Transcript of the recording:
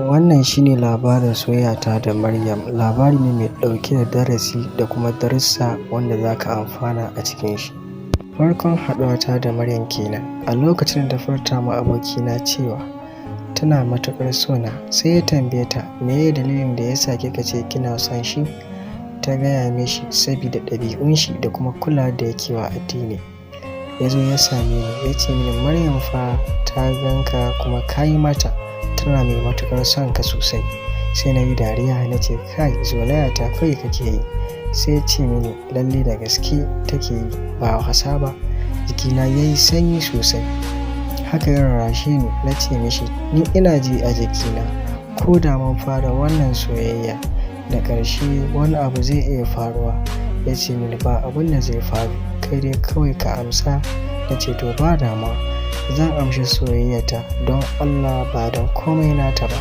Wannan shine labarin soyayyata da Maryam. Labari ne mai ɗauke da darasi da kuma darussa wanda za ka amfana a cikin shi. Farkon haɗuwata da Maryam kenan. A lokacin da ta furta ma abokina cewa tana matuƙar sona, sai ya tambaye ta meye dalilin da yasa kika ce kina son shi. Ta gaya mishi sabida ɗabi'un shi da kuma kula da yake wa addini. Ya zo ya same ni ya ce mini Maryam fa ta ganka kuma ka yi mata, tana mai matuƙar son ka sosai. Sai na yi dariya na ce kai zolaya ta kawai kake yi. Sai ya ce mini lalle da gaske take yi ba wasa ba. Jikina ya yi sanyi sosai. Haka ya rarrashe ni. Na ce mishi ni ina ji a jikina ko da mun fara wannan soyayya da ƙarshe wani abu zai iya faruwa. Ya ce mini ba abin da zai faru, kai dai kawai ka amsa. Na ce to ba damuwa, zan amshi soyayyata don Allah ba don komai nata ba.